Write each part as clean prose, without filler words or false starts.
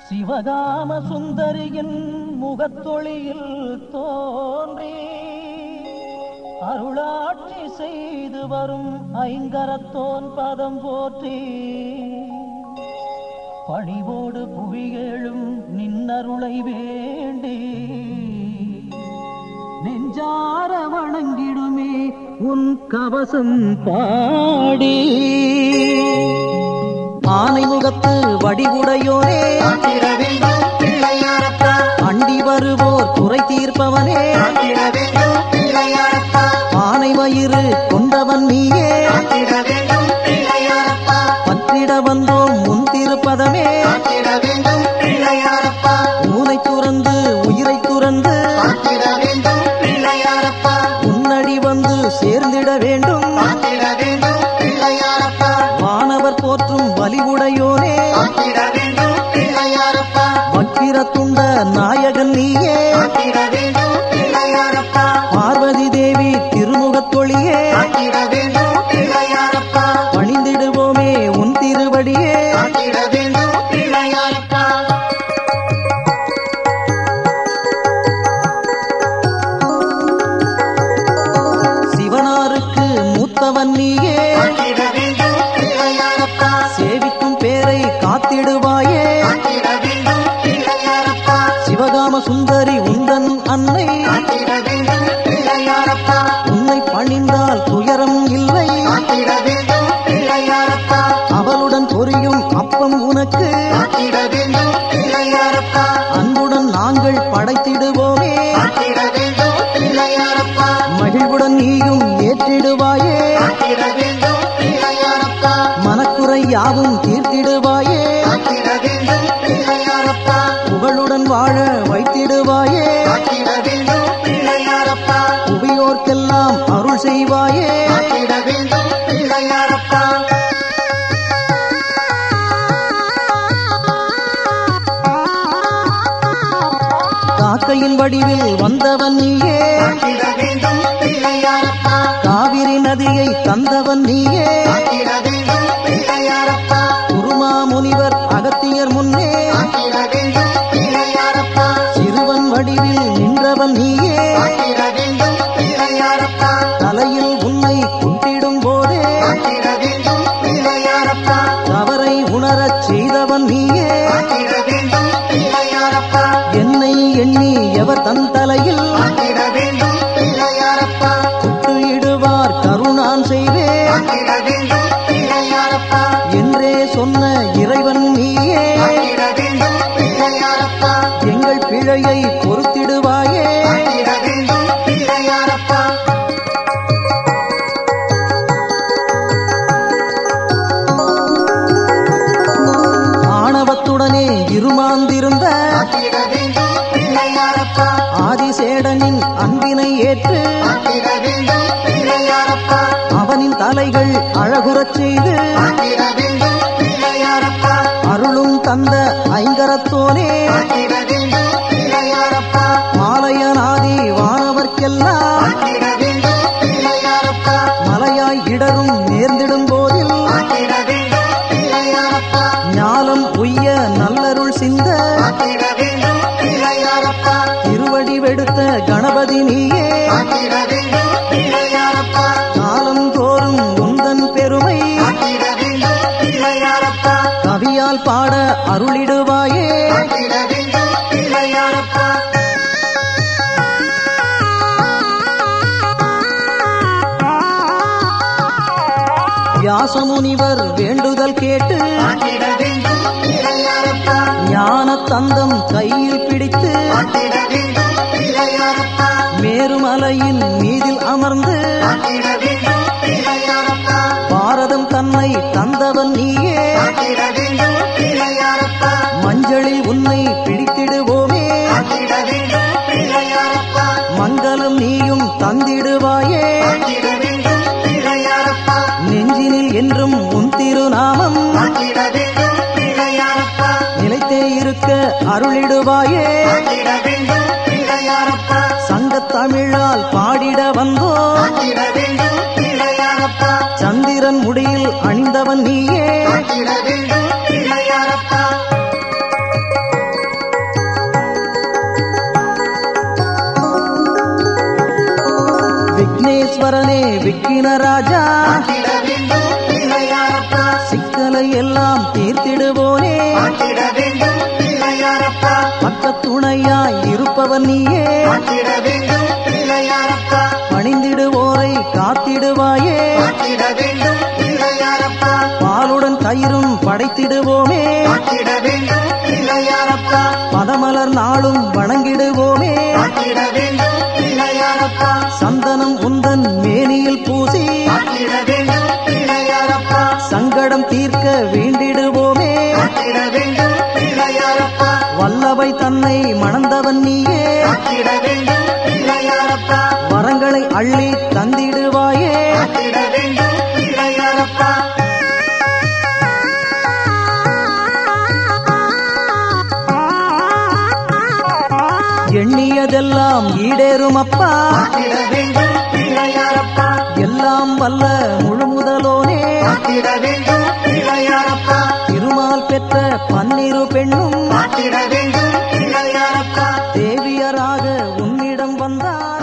சிவகாம சுந்தரியின் முகத்தொளியில் தோன்றி அருளாட்சி செய்து வரும் ஐங்கரத்தோன் பதம் போற்றி பணிவோடு புவியேழும் நின்னருளை வேண்டி நெஞ்சார வணங்கிடுமே உன் கவசம் பாடி. ஆனை முகத்து வடிவுடையோனே அண்டி வருவோர் குறை தீர்ப்பவனே, ஆனை வயிறு கொண்டவன் நீயே, பற்றிட வந்தோம் முன் திருப்பதமே, ஊனை துறந்து உயிரை துறந்து உன்னடி வந்து சேர்ந்திட வேண்டும். வானவர் போற்றும் வலிவுடையோனே, வக்கிரத்துண்ட நாயகன் நீயே, பார்வதி தேவி திருமுகத்தொழியே, பணிந்திடுவோமே உன் திருவடியே. சிவனாருக்கு மூத்தவன் நீயே, சேவிக்கும் பேரை காத்திடுவாயே. சிவகாம சுந்தரி உந்தன் அன்னை, உன்னை பணிந்தால் துயரம் இல்லை. அவளுடன் பொரியும் அப்பம் உனக்கு அன்புடன் நாங்கள் படைத்திடுவோமே. மகிழ்வுடன் நீயும் ஏற்றிடுவாயே, மனக்குறை யாவும் தீர்த்திடுவாயே. புகழுடன் வாழ வைத்திடுவாயே, புவியோர்க்கெல்லாம் அருள் செய்வாயே. காக்கையின் வடிவில் வந்தவன் நீயே, காவிரி நதியை தந்தவன் நீயே, குருமா முனிவர் அகத்தியர் முன்னே சிறுவன் வடிவில் நின்றவன் நீயே. தலையில் உன்னை குட்டிடும் போதே தவறை உணரச் செய்தவன் நீயே. என்னை எண்ணி எவர் தன் தலையில் குட்டிடுவார் கருணான் செய்வேன் என்றே சொன்ன இறைவன் நீயே. எங்கள் பிழையை பொறுத்திடுவாயே. ஆணவத்துடனே இருமாந்திருந்த ஆதிசேடனின் அன்பினை ஏற்று அவனின் தலைகள் அழகுறச் செய்து அருளும் தந்த ஐங்கரத்தோனே, மாலையனாதி வானவர்க்கெல்லாம் மலையாய் இடரும் நேர்ந்திடும் போதில் ஞானம் உய்ய நல்லருள் சிந்த திருவடி வெடுத்த கணபதி நீயே. காலம் தோறும் உந்தன் பெருமை கவியால் பாட அருளிடுவாயே. வியாசமுனிவர் வேண்டுதல் கேட்டு ஞான தந்தம் கையில் பிடித்து மேருமலையின் மீதில் அமர்ந்து பாரதம் தன்னை தந்தவன் நீயே. மஞ்சளில் உன்னை பிடித்திடுவோமே, மங்களம் நீயும் தந்திடுவாயே. நெஞ்சினில் என்றும் உன் திருநாமம் நிலைத்தே இருக்க அருளிடுவாயே. சங்கத் தமிழால் பாடிட வந்தோம், சந்திரன் முடியில் அணிந்தவன் நீயே. விஸ்வம்பரனே விக்கின ராஜா சிக்கலை எல்லாம் தீர்த்திடுவோனே பக்க துணையாய் இருப்பவன் நீயே பணிந்திடுவோரை காத்திடுவாயே பாலுடன் தயிரும் படைத்திடுவோமே பதமலர் நாளும் வணங்கிடுவோமே சந்தனம் உந்தன் மேனியில் பூசி சங்கடம் தீர்க்க வேண்டிடுவோமே வல்லவை தன்னை மணந்தவன் நீயே வரங்களை அள்ளி தந்திடுவாயே எண்ணியதெல்லாம் ஈடேறும் அப்பா எல்லாம் வல்ல முழு முதலோனே திருமால் பெற்ற 12 பெண்ணும் தேவியராக உன்னிடம் வந்தார்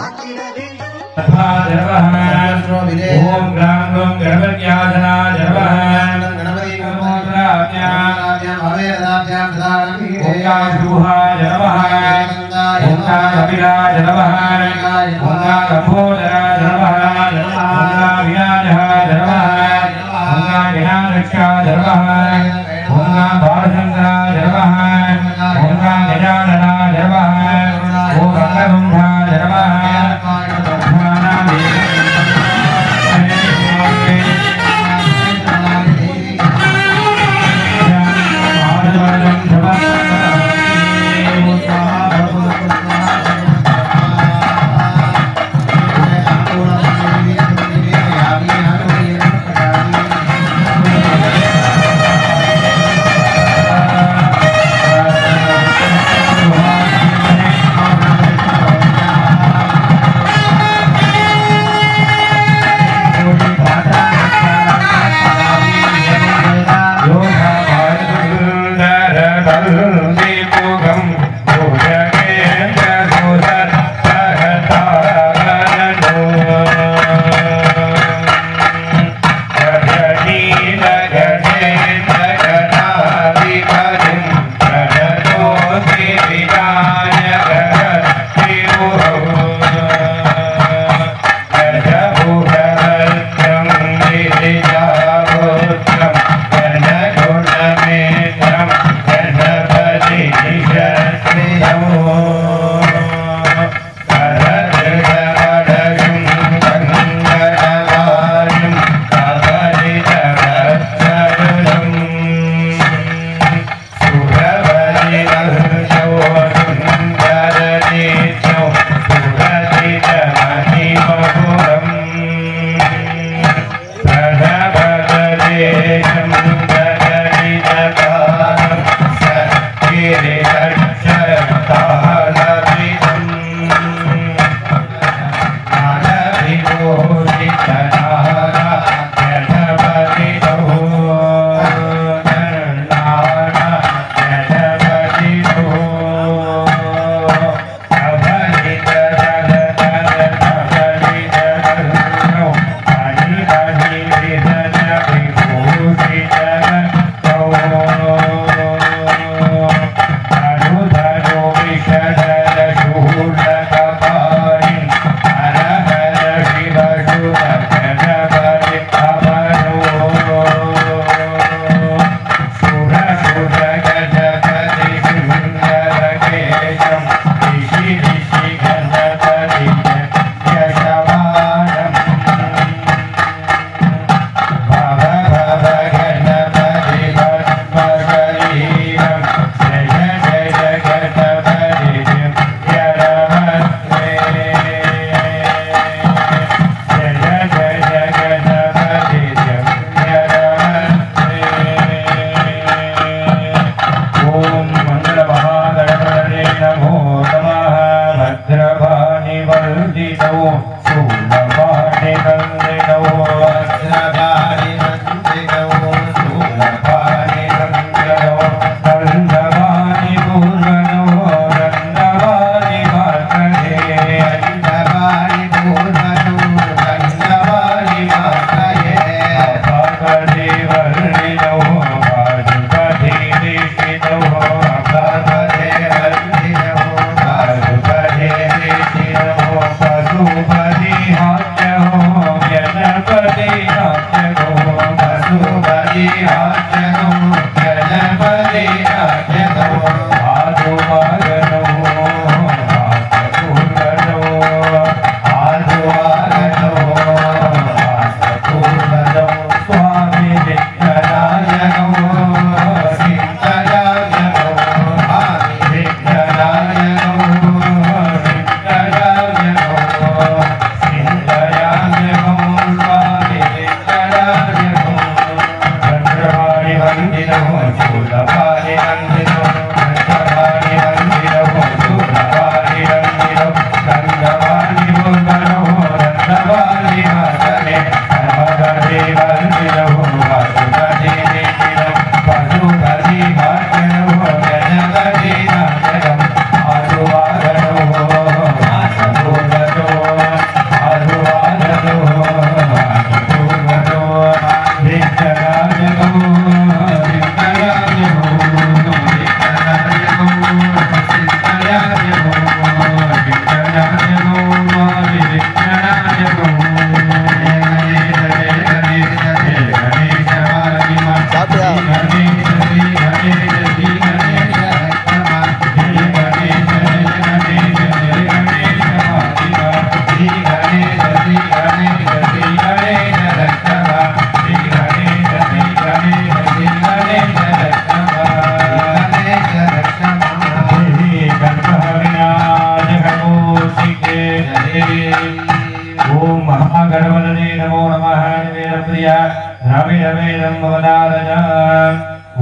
ओम महागणपतये नमो नमः वेदप्रिया द्रविडवेदं भवनादजा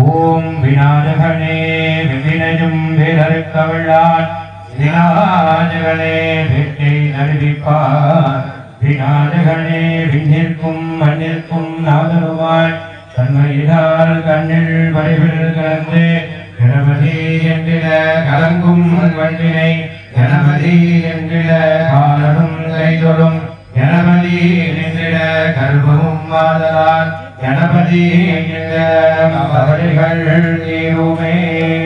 ओम विनाशघने विविनजुं वेदरिक्तवळ्ळान् विनाशघने भेट्टै नडिविप्पान् विनाशघने विण्ணிற்கும் மண்ணிற்கும் நாதருவாய் தன்மையினால் கண்ணில் வடிவில் கலந்து கணபதி என்கிற கலங்கும் வண்டினை கணபதி என்கிற காலனும் கைதொடும் கணபதி என்கிற கர்ப்பமும் மாதலால் கணபதி என்கிற அவர்கள் நீருமே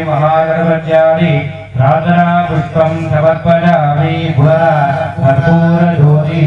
மகாகணபத்யாதி ராதனா புஷ்பம் சமர்ப்பயாமி புரா கற்பூர ஜோதி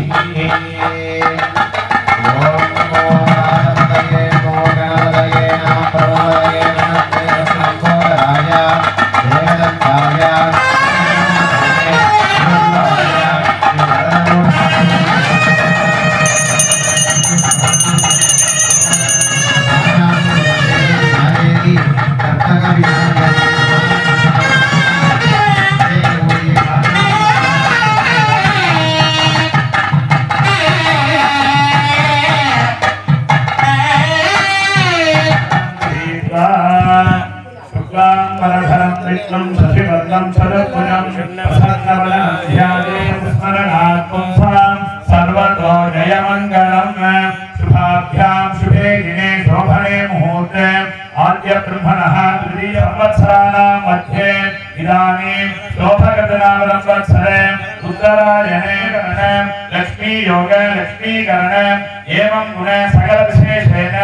लक्ष्मी योग लक्ष्मी करण एवं गुण सकल विशेषेण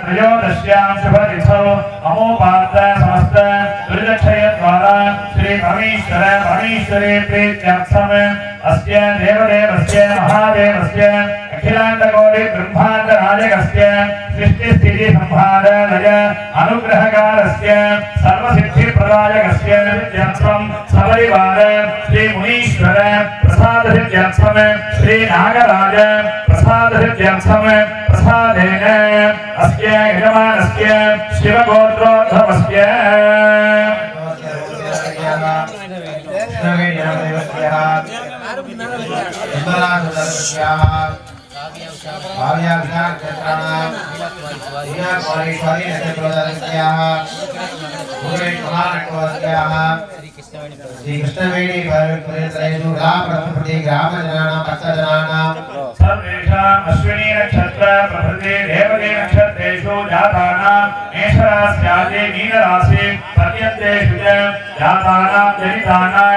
त्रयोदश्यां शुभतिथौ अमोपात समस्त दुर्दक्षय द्वारा श्री परमेश्वरे प्रीत्यर्थम अस्य देवदेवस्य महादेवस्य अखिलाण्डकोटि ब्रह्माण्ड नायकस्य सृष्टि स्थिति संहार लय अनुग्रहकारस्य सर्वसिद्धिप्रदायकस्य यन्त्रं सपरिवार श्री मुनीश्वर प्रसाद सिद्ध्यर्थम श्री नागराज प्रसाद सिद्ध्यर्थम प्रसादेन अस्य यजमानस्य शिवगोत्रोद्भवस्य श्री कृष्णवेणी सर्वेषाम् अश्विनी नक्षत्र प्रभृति देवते नक्षत्रेषु जातानां मेषरास्यादि मीनराशि पर्यन्तेषु च जातानां जनितानां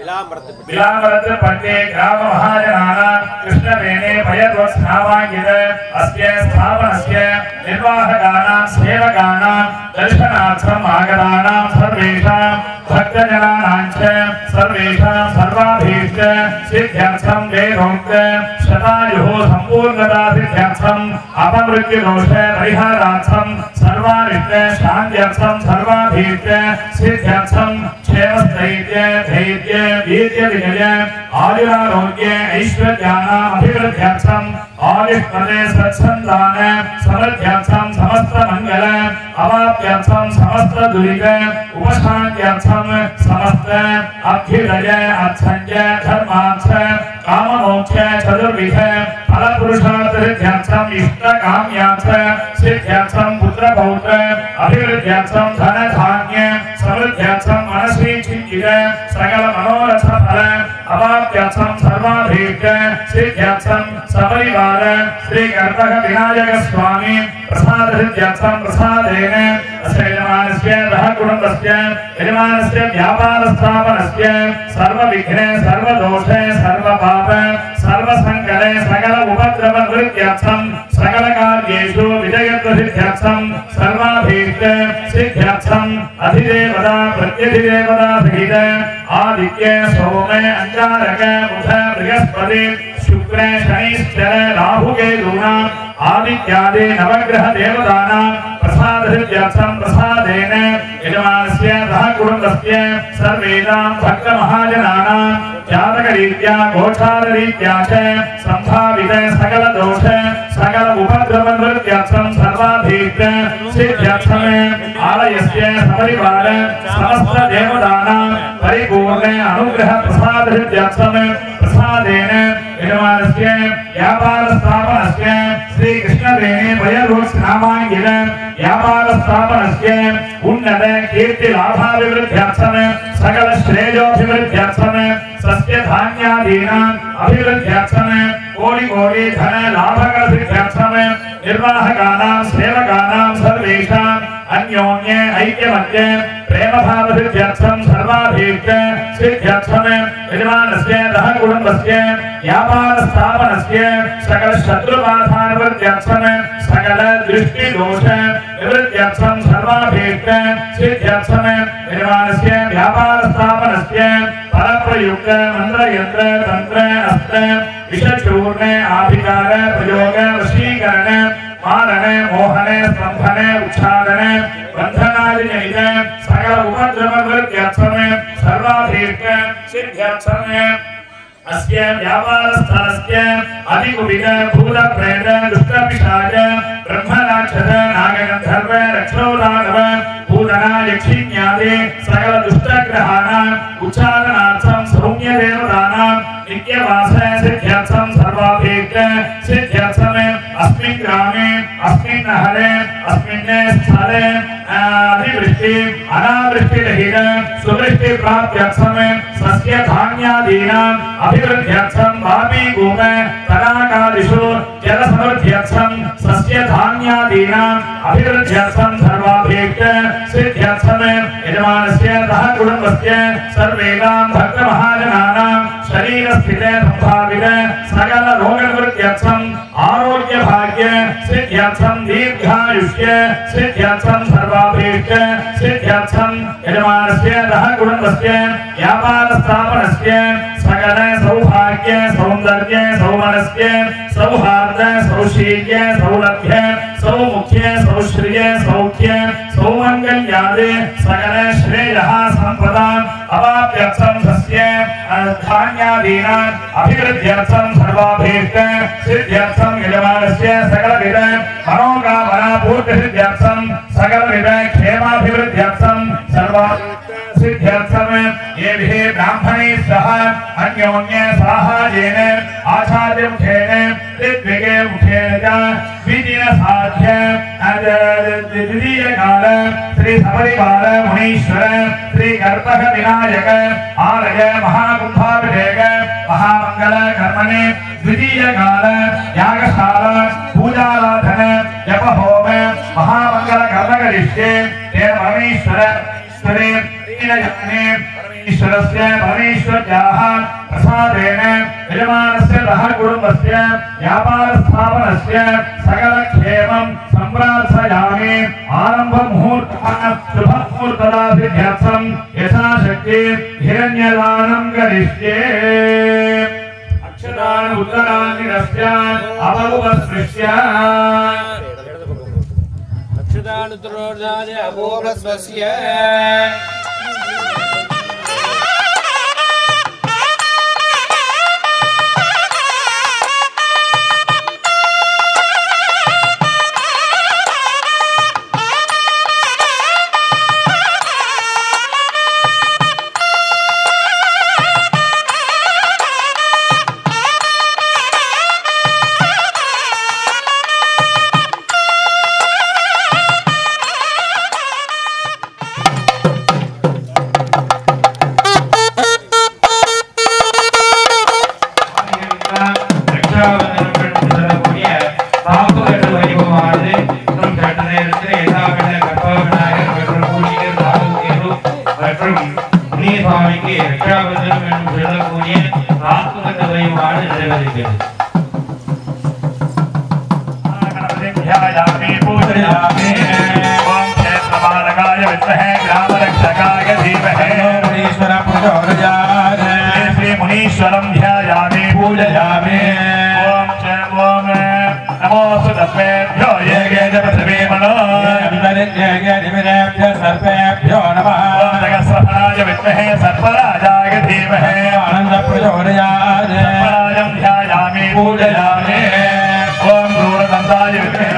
बिलामरत पंडे ग्राम महाजनानां कृष्णवेणे भयद्वत्स्नामाङ्कित अस्य स्थापनस्य निर्वाहकानां सेवकानां दर्शनार्थम् आगतानां सर्वेषां भक्तजनानां च सर्वेषां सर्वाभीष्ट सिद्ध्यर्थं वेदोक्त शतायुः सम्पूर्णता सिद्ध्यर्थम् अपमृत्युदोष परिहारार्थं सर्वारिष्ट शान्त्यर्थं सर्वाभीष्ट सिद्ध्यर्थं क्षेमस्थैर्य धैर्य वीर्य विजय आयुरारोग्य ऐश्वर्याणाम् अभिवृद्ध्यर्थम् आयुष्पदे सत्सन्तान समृद्ध्यर्थं समस्त मंगल अवाप्यर्थं समस्त दुरित उपशान्त्यर्थं समस्त अभ्युदय अर्थञ्च धर्मार्थ काममोक्ष चतुर्विध फलपुरुषार्थ सिद्ध्यर्थं इष्टकाम्यार्थ सिद्ध्यर्थं पुत्रपौत्र अभिवृद्ध्यर्थं धनधान्य समृद्ध्यर्थं मनसि चिन्तित सकल मनोरथ फल अवाप्यर्थं सर्वाभीष्ट सिद्ध्यर्थं सपरिवार श्री कर्तक विनायक स्वामी प्रसाद सिद्ध्यर्थं प्रसादेन अस्य यजमानस्य रह कुटुम्बस्य यजमानस्य व्यापार स्थापनस्य सर्व विघ्न सर्व दोष सर्व पाप सर्व संकट सकल उपद्रव निवृत्त्यर्थं सकल कार्येषु विजयत्व सिद्ध्यर्थं सर्वाभीष्ट सिद्ध्यर्थं अधिदेवता प्रत्यधिदेवता सहित आदित्य सोम अंगारक बुध बृहस्पति शुक्र शनिश्चर राहु केतूनां आदित्यादि नवग्रह देवतानां प्रसाद सिद्ध्यर्थं प्रसादेन यजमानस्य सह कुटुम्बस्य सर्वेषां भक्त महाजनानां जातकरीत्या गोचाररीत्या च संभावित सकल दोष सकल उपद्रव निवृत्त्यर्थं सर्वाभीष्ट सिद्ध्यर्थम् आलयस्य सपरिवार समस्त देवतानां परिपूर्ण अनुग्रह प्रसाद सिद्ध्यर्थं प्रसादेन यजमानस्य व्यापार स्थापनस्य श्री कृष्णवेणी भयरूक्ष नामाङ्कित व्यापार स्थापनस्य उन्नत कीर्ति लाभाभिवृद्ध्यर्थं सकल श्रेयोभिवृद्ध्यर्थं सस्य धान्यादीनाम् अभिवृद्ध्यर्थं कोटि कोटि धन लाभकर सिद्ध्यर्थं निर्वाहकानां सेवकानां सर्वेषाम् अन्योन्य ऐक्यमत्य प्रेम भाव सिद्ध्यर्थं सर्वाभीष्ट सिद्ध्यर्थं यजमानस्य सह कुटुम्बस्य व्यापार स्थापनस्य सकल शत्रुबाधा निवृत्त्यर्थं सकल दृष्टि दोष निवृत्त्यर्थं सर्वाभीष्ट सिद्ध्यर्थं यजमानस्य व्यापार स्थापनस्य परप्रयुक्त मंत्र यंत्र तंत्र अस्त्र विषचूर्ण आभिचार प्रयोग वशीकरण मारण मोहन स्तंभन उच्छादन बंधनादि जनित सकल उपद्रव निवृत्त्यर्थं सर्वाभीष्ट सिद्ध्यर्थं अस्य व्यापारस्थलस्य अधिकुपित भूत प्रेत दुष्ट पिशाच ब्रह्मराक्षस नागगंधर्व रक्षोदानव भूतना यक्षिण्यादि सकल दुष्टग्रहाणाम् उच्चारणार्थं सौम्य देवतानां नित्यवास सिद्ध्यर्थं सर्वाभीष्ट सिद्ध्यर्थं अस्मिन् ग्रामे अस्मिन् नगरे अस्मिन् स्थले अतिवृष्टि अनावृष्टिरहित सुवृष्टि प्राप्त्यर्थं सस्य धान्यादीनाम् अभिवृद्ध्यर्थं वापी भूम तडागादिषु जल समृद्ध्यर्थं सस्य धान्यादीनाम् अभिवृद्ध्यर्थं सर्वाभीष्ट सिद्ध्यर्थं यजमानस्य सह कुटुम्बस्य सर्वेषां भक्त महाजनानां शरीरस्थिते संभावित सकल रोग निवृत्त्यर्थं आरोग्य भाग्य सिद्ध्यर्थं दीर्घायुष्य सिद्ध्यर्थं सर्वाभीष्ट सिद्ध्यर्थं यजमानस्य सह कुटुम्बस्य व्यापार स्थापनस्य सकल सौभाग्य सौंदर्य सौमनस्य सौहार्द सौशील्य सौलभ्य सौमुख्य सौश्रिय सौख्य सौमंगल्यादि सकल श्रेयः संपदाम् अवाप्यर्थं सस्य धान्यादीनाम् अभिवृद्ध्यर्थं सर्वाभीष्ट सिद्ध्यर्थं यजमानस्य सकलविध मनोकामना पूर्ति सिद्ध्यर्थं सकलविध क्षेमाभिवृद्ध्यर्थं सर्वाभीष्ट सिद्ध्यर्थं येभिः ब्राह्मणैः सह अन्योन्य साहाय्येन आचार्यमुखेन ऋग्वेदे मुखेन च द्विदिनसाध्य द्वितीयकाल श्री सपरिवार मुनीश्वर श्री कर्तक विनायक आलय महाकुंभाभिषेक महामंगल कर्मणे द्वितीयकाल यागशाला पूजाराधन जप होम महामंगल कर्म करिष्ये हे परमेश्वर ईश्वरस्य परमेश्वर्याः प्रसादेन यजमानस्य सह कुटुम्बस्य व्यापार स्थापनस्य सकल क्षेमं संप्रार्थयामि आरंभ मुहूर्तः शुभ मुहूर्तदा सिद्ध्यर्थं यथाशक्ति हिरण्यदानं करिष्ये। रुद्रनान्दिरस्य अमरुपस्पृश्य अक्षदानुत्रोर्धाने अभोभस्वस्य मुनीश्वरं ध्यायामि पूजयामि ओम नमो सुतस्मेभ्यो ये पृथिवी मनो सर्पेभ्यो नमः जगत्सहस्राय विद्महे सर्पराजाय धीमहि आनन्दप्रचोदयात् सर्पराजं ध्यायामि पूजयामि ओम दूरदन्ताय विद्महे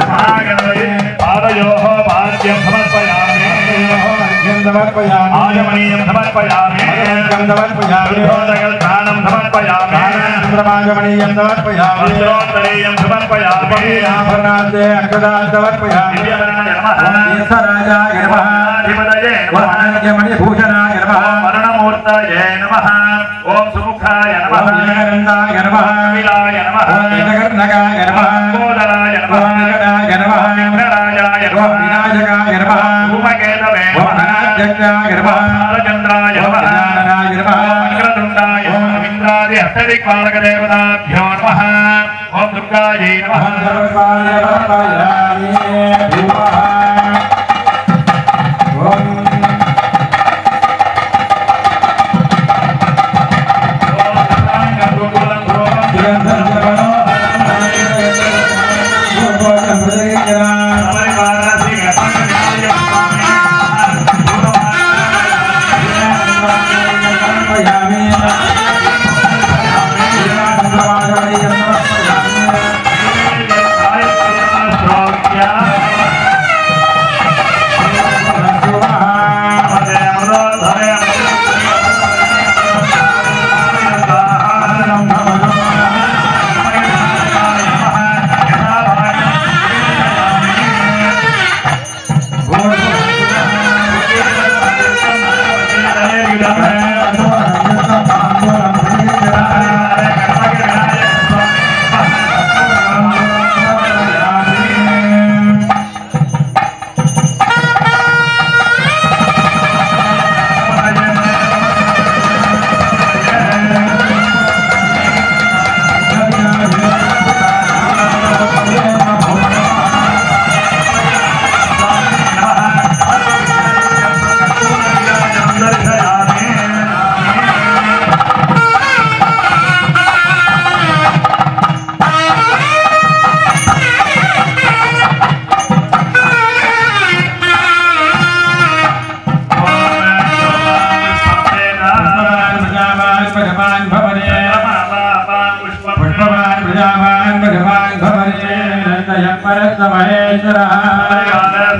महागणपते पादयोः पाद्यं समर्पयामि आजमनीयं समर्पयामि दानं समर्पयामि चन्द्रमाजमनीयं समर्पयामि वस्त्रोत्तरीयं समर्पयामि आभरणान्ते अक्षदान् समर्पयामि ईश्वराजाय नमः अधिपतये नमः वरण्यमणिभूषणाय नमः वरुणमूर्तये नमः ओम सुमुखाय नमः नीलकण्ठाय नमः कपिलाय नमः नीलकर्णकाय नमः कोदराय नमः वेङ्कटाय नमः इंद्रराजाय नमः विनायकाय नमः धूमकेतवे धनाध्यक्षाय नमः बालचन्द्राय नमः गजाननाय नमः वक्रतुण्डाय नमः इंद्रादि अष्टदिक्पालकदेवताभ्यो नमः ओम दुर्गायै नमः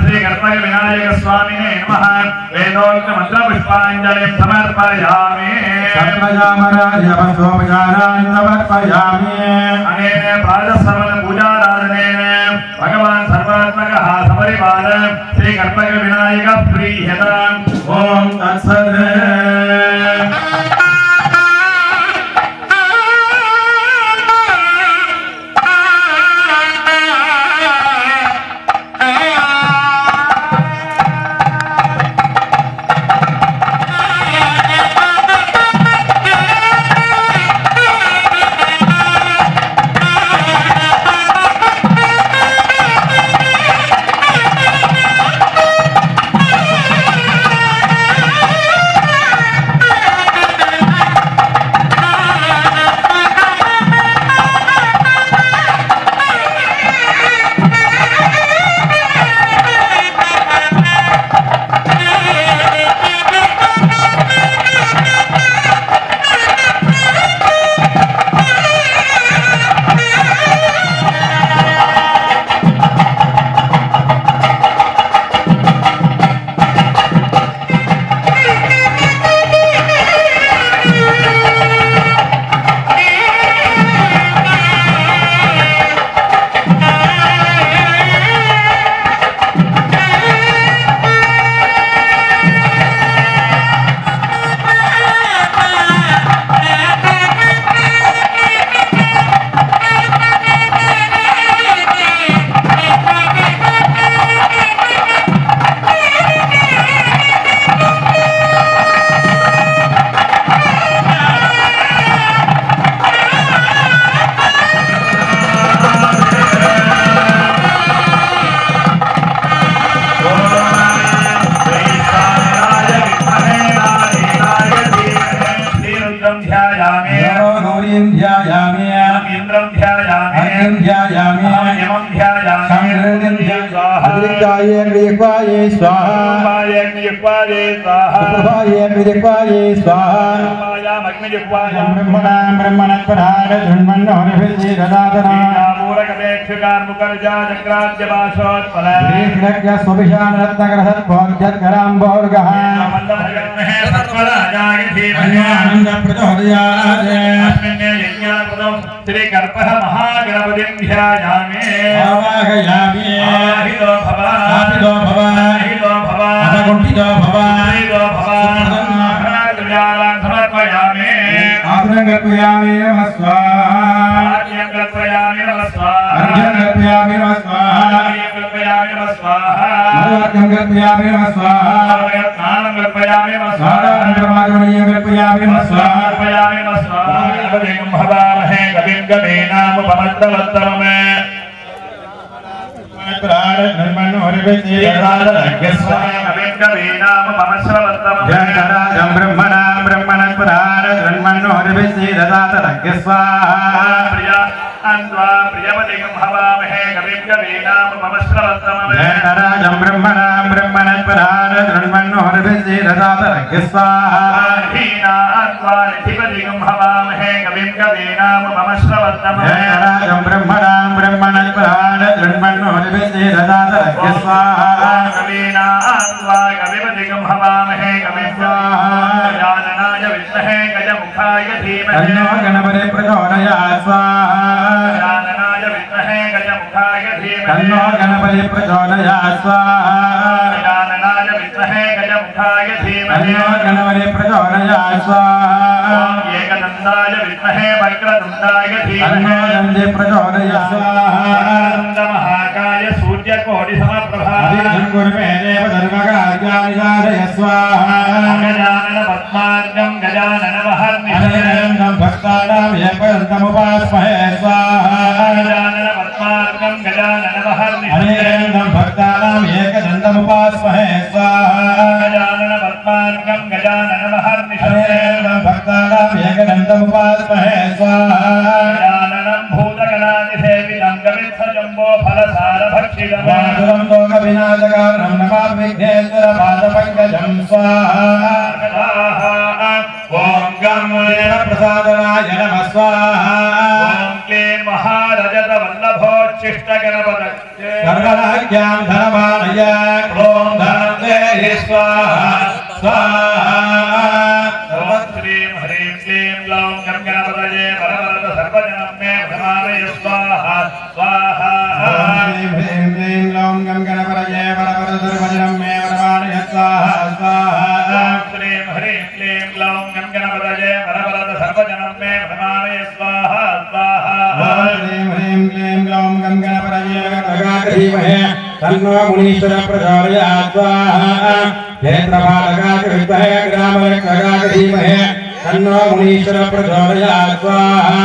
श्री गणपति विनायक स्वामिने नमः वेदोक्त मंत्र पुष्पांजलिं समर्पयामि सर्वजामराजवसोपचारान् समर्पयामि अनेन प्रातःश्रवण पूजाराधनेन भगवान् सर्वात्मकः सपरिवार श्री गणपति विनायक प्रीयताम् ओम तत्सत् चंद्रम ध्यायामि ध्यायामि यमं ध्यायामि अग्निकाये अग्निकाये स्वाहा अग्नियुक्वाये स्वाहा अग्निकाये स्वाहा अग्नियुक्वाये ब्रह्मणां ब्रह्मणस्पदाय धन्वन्नोरभिर्ये ददातना मूरकपेक्षुकार्मुकर्जा चक्राद्यपाशोत्पल श्रीकृष्ण स्वभिषाण रत्नकरसत्पोद्यत्कराम्बोर्गः आनंद प्रचोदयात् श्री कर्पः महागणपतिं ध्यायामि आवाहयामि आहितो भव आहितो भव आहितो भव अकुण्ठितो भव आहितो भव आज्ञां समर्पयामि आसनं कल्पयामि नमः स्वाहा आज्ञां कल्पयामि नमः स्वाहा अर्घ्यं कल्पयामि नमः स्वाहा आज्ञां कल्पयामि नमः स्वाहा मधुवाक्यं कल्पयामि नमः स्वाहा स्नानं कल्पयामि नमः स्वाहा स्वादानन्दमागमनीयं कल्पयामि नमः स्वाहा कल्पयामि नमः स्वाहा गणपतिं भवामहे कविं कवीनामुपमत्रवत्तममे जगदाजं ब्रह्मणां ब्रह्मणस्पदाय धन्वन्नोरभिर्ये ददातु स्वाहा प्रियपतिं भवामहे कविं कवीनामुपमत्रवत्तममे जगदाजं ब्रह्मणां ब्रह्मणस्पदाय धन्वन्नोरभिर्ये ददातु स्वाहा धिपतिं भवामहे कविं कवीनामुपमत्रवत्तममे जगदाजं ब्रह्मणां ब्रह्मणस्पदाय धन्वन्नोरभिर्ये ददातु स्वाहा कविपतिं भवामहे कविं गजाननाय विद्महे गजमुखाय धीमहि तन्नो गणपतिः प्रचोदयात् स्वाहा गजाननाय विद्महे गजमुखाय धीमहि तन्नो गणपतिः प्रचोदयात् स्वाहा गजाननाय विद्महे गजमुखाय धीमहि तन्नो गणपतिः प्रचोदयात् स्वाहा एकदन्ताय विद्महे वक्रतुण्डाय तन्नो धीमहि गणपतिः प्रचोदयात् स्वाहा महाकाय सूर्यकोटिसमप्रभा अभिनं कुर्मे देव धर्मकार्याणि साधय स्वाहा गजानन पद्मार्गं गजानन महर्निशे अनेकं भक्तानां एकदन्तमुपास्महे स्वाहा गजानन पद्मार्गं गजानन महर्निशे अनेकं भक्तानां एकदन्तमुपास्महे स्वाहा गजानन पद्मार्गं गजानन महर्निशे अनेकं भक्तानां एकदन्तमुपास्महे स्वाहा गजाननं भूतगणादिसेवितं गवित्थजम्बो फलसारभक्षितम् माधुरं लोकविनाशकारणं नमामि विघ्नेश्वरपादपङ्कजं स्वाहा ॐ गं प्रसादनाय नमः स्वाहा ॐ क्लीं महारजतवल्लभोच्छिष्टगणपतये सर्वराज्ञां धनमानय ॐ धनं देहि स्वाहा स्वाहा श्रीं ह्रीं क्लीं लौं गं गणपतये वरवरद सर्वजनं मे भ्रमाणय स्वाहा स्वाहा ह्रीं ह्रीं क्लीं लौं गं गणपतये वरवरद सर्वजनं मे वरमाणय स्वाहा स्वाहा श्रीं ह्रीं क्लीं लौं गं गणपतये वरवरद सर्वजनं मे भ्रमाणय स्वाहा स्वाहा ह्रीं ह्रीं क्लीं लौं गं गणपतये वरवरधीमहे तन्नो मुनीश्वरः प्रचोदयात् स्वाहा क्षेत्रपालकाय विद्महे ग्रामरक्षकाय धीमहि तन्नो मुनीश्वरः प्रचोदयात् स्वाहा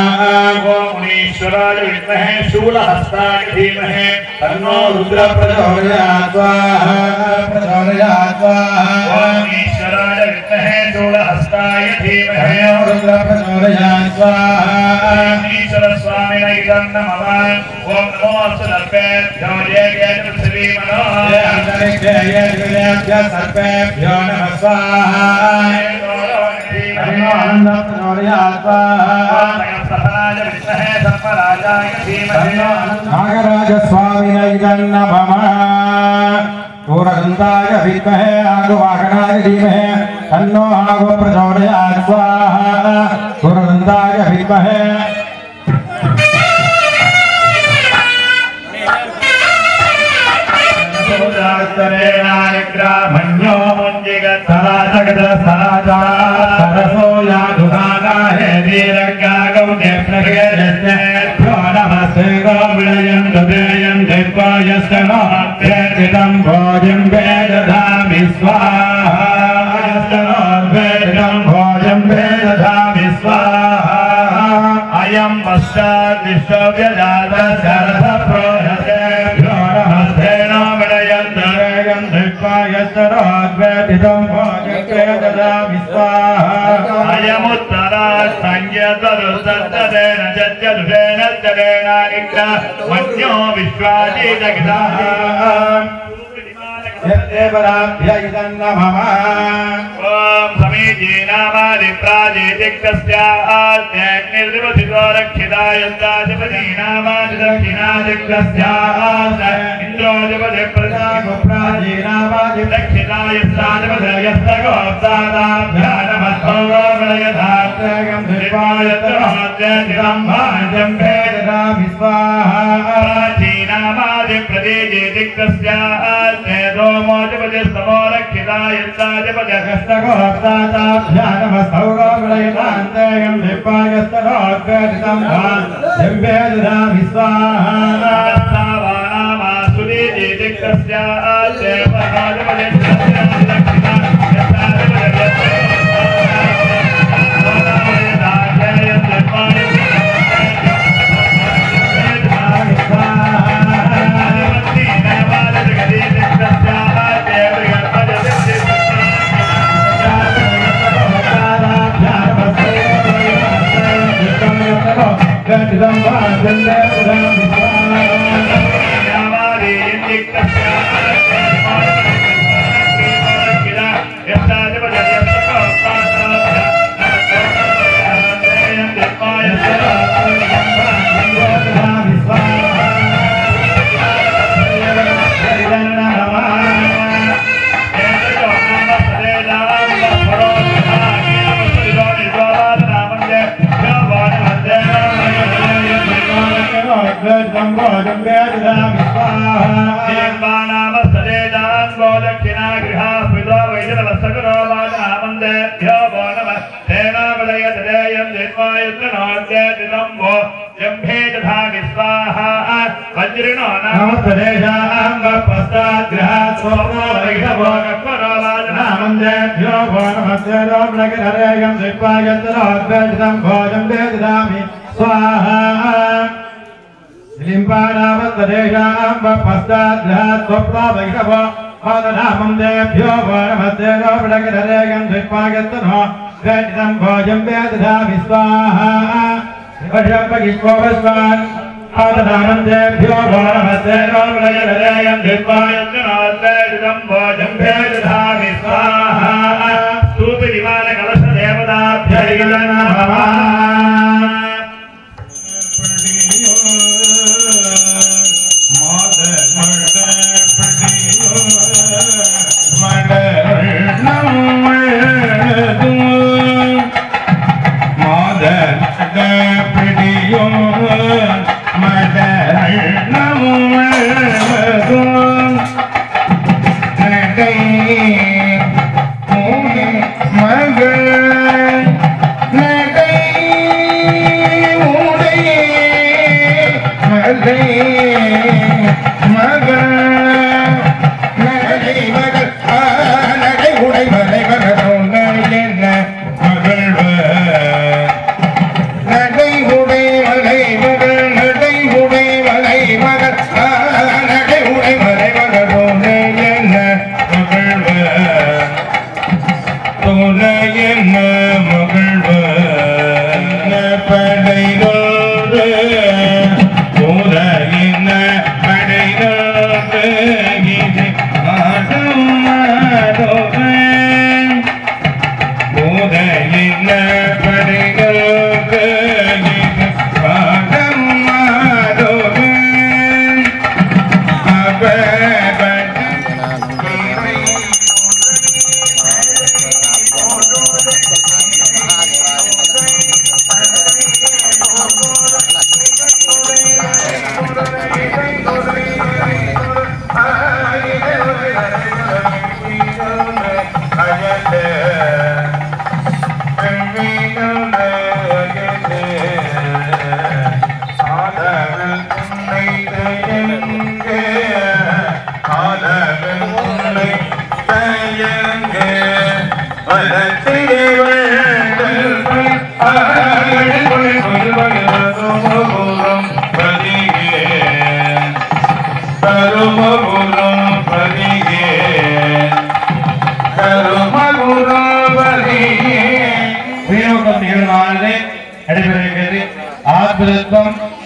ॐ मुनीश्वराय विद्महे शूलहस्ताय धीमहि तन्नो रुद्रः प्रचोदयात् स्वाहा प्रचोदयात् स्वाहा ॐ मुनीश्वराय विद्महे शूलहस्ताय धीमहि तन्नो रुद्रः प्रचोदयात् स्वाहा ईश्वरस्वामिने इदं नमः ॐ नमोऽस्तु सर्वेभ्यो ये पृथिवीमनो अन्तरिक्षे ये दिव्येभ्यः सर्वेभ्यो नमः स्वाहा तन्नो आनन्दः प्रचोदयात् स्वाहा सहस्रफलाय विद्महे सर्पराजाय धीमहि नागराजस्वामिने इदं नमः पूर्णदन्ताय विद्महे आगुवाहनाय धीमहि तन्नो आगो प्रचोदयात् स्वाहा पूर्णदन्ताय विद्महे ग्रामण्यो सरसो यादुगागा हे वीरगागौ देवप्रगेभ्यो नमस्ते गोविणयं दुदेयं देवायस्तनोद्वेदितं भोजं वेदधामि स्वाहा वेदितं भोजं वेदधामि स्वाहा अयं पश्चात् विश्वव्यजातस्य रसप्रोहसेभ्यो नमस्ते नोविणयं देवायस्तनोद्वेदितं भोजं वेदधामि स्वाहा अयमुत्तरात् संज्ञतरुसद्दतेन जज्जलुषेण यज्जरेणानिग्रह मन्यो विश्वाजी जगदाः यद्देवराभ्यैदं नमः ओम समीचीनामादिप्राजेतिक्तस्याग्निर्विवसितो रक्षितायस्तादिपदीनामादिदक्षिणादिक्तस्याग् इन्द्रोदिपदिप्राजेनावादिदक्षिणायस्तादिपदयस्तगोप्तादाभ्यानमद्धोगोप्रलयधात्रयं द्विपायत्रमद्यतितं भाजं भेददामि स्वाहा प्राचीनामादिप्रदेजेतिक्तस्याग् रोमोदिपदस्तमो रक्षितायस्तादिपदयस्तगोप्तादाभ्यानमद्धोगोप्रलयधात्रयं द्विपायत्रमद्यतितं भाजं भेददामि स्वाहा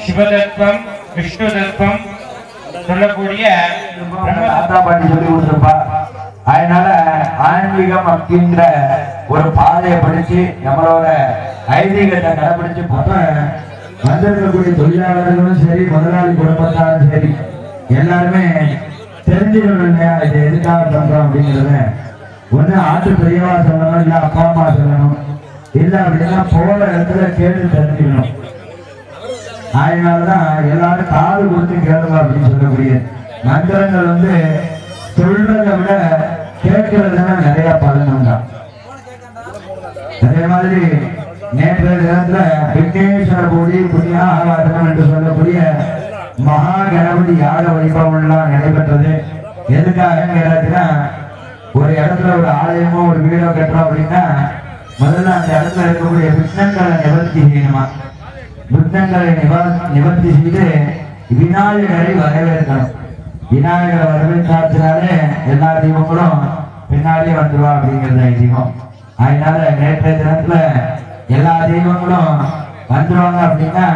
சிவதத்துவம் விஷ்ணு தத்துவம் சொல்லக்கூடிய தாத்தா பாட்டி சொல்லி கொடுத்துருப்பா. அதனால ஆன்மீகம் அப்படிங்கிற ஒரு பாதையை படிச்சு நம்மளோட ஐதீகத்தை கடைபிடிச்சு வந்திருக்கக்கூடிய தொழிலாளர்களும் சரி, முதலாளி குடும்பத்தாரும் சரி, எல்லாருமே தெரிஞ்சுக்கணும் இல்லையா இது எதுக்காக பண்றோம் அப்படிங்கிறத. ஒண்ணு ஆட்டு பெரியவா சொல்லணும், இல்ல அப்பா அம்மா சொல்லணும், இல்ல அப்படின்னா போற இடத்துல கேட்டு தெரிஞ்சுக்கணும். அதனாலதான் எல்லாரும் காது கொடுத்து கேளுங்க அப்படின்னு சொல்லக்கூடிய மந்திரங்கள் சொல்றதை விட கேட்கறதுனா நிறைய பலன் தான். அதே மாதிரி நேற்றைய தினத்துல விக்னேஸ்வர பூஜை புண்ணியாகவாதனம் என்று சொல்லக்கூடிய மகா கணபதி யாக வைபவம் எல்லாம் நடைபெற்றது. எதுக்காக கேட்டீங்கன்னா, ஒரு இடத்துல ஒரு ஆலயமோ ஒரு வீடோ கட்டுறோம் அப்படின்னா முதல்ல அந்த இடத்துல இருக்கக்கூடிய விக்னங்களை நிவர்த்தி செய்யணுமா. விக்னங்களை நிவர்த்தி செய்து விநாயகரை வரவேற்கணும். விநாயகரை வரவேற்றாச்சினாலே எல்லா தெய்வங்களும் பின்னாடியே வந்துருவா அப்படிங்கிறது ஐதீகம். அதனால நேற்றைய தினத்துல எல்லா தெய்வங்களும் வந்துருவாங்க அப்படின்னா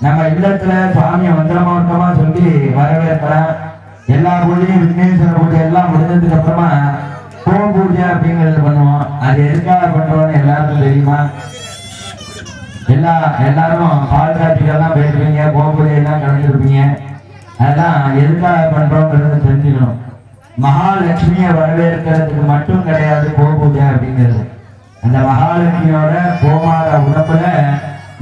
நம்ம இல்லத்துல சுவாமியை மந்திரமா சொல்லி வரவேற்கலாம். எல்லா பூஜையும் விக்னேஸ்வர பூஜை எல்லாம் முடிஞ்சதுக்கு அப்புறமா கோ பூஜை அப்படிங்கிறது பண்ணுவோம். அது எதுக்காக பண்றோம்னு எல்லாருக்கும் தெரியுமா? எல்லாரும் பால் காட்சிகள்லாம் போயிருப்பீங்க, கோ பூஜை எல்லாம் கலந்துருப்பீங்க. அதெல்லாம் எதுக்காக பண்றோம்ன்றது தெரிஞ்சுக்கணும். மகாலட்சுமியை வரவேற்கிறதுக்கு மட்டும் கிடையாது கோ பூஜை அப்படிங்கிறது. அந்த மகாலட்சுமியோட கோமார உடம்புல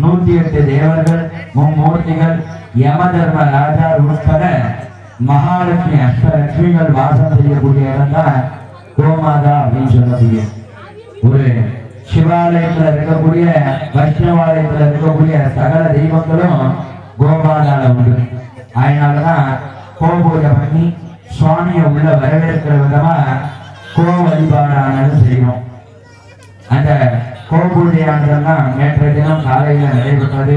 108 தேவர்கள், மும்மூர்த்திகள், யம தர்ம ராஜா உட்பட மகாலட்சுமி அஷ்டலட்சுமிகள் வாசம் செய்யக்கூடிய இடம் தான் கோமாதா அப்படின்னு சொல்லக்கூடிய. ஒரு சிவாலயத்துல இருக்கக்கூடிய வைஷ்ணவாலயத்துல இருக்கக்கூடிய சகல தெய்வங்களும் கோமாதால உண்டு. அதனாலதான் கோ பூஜை பண்ணி சுவாமியை உள்ள வரவேற்கிற விதமா கோ வழிபாடானது செய்யணும். அந்த கோ பூஜையானதெல்லாம் நேற்றைய தினம் காலையில நடைபெற்றது.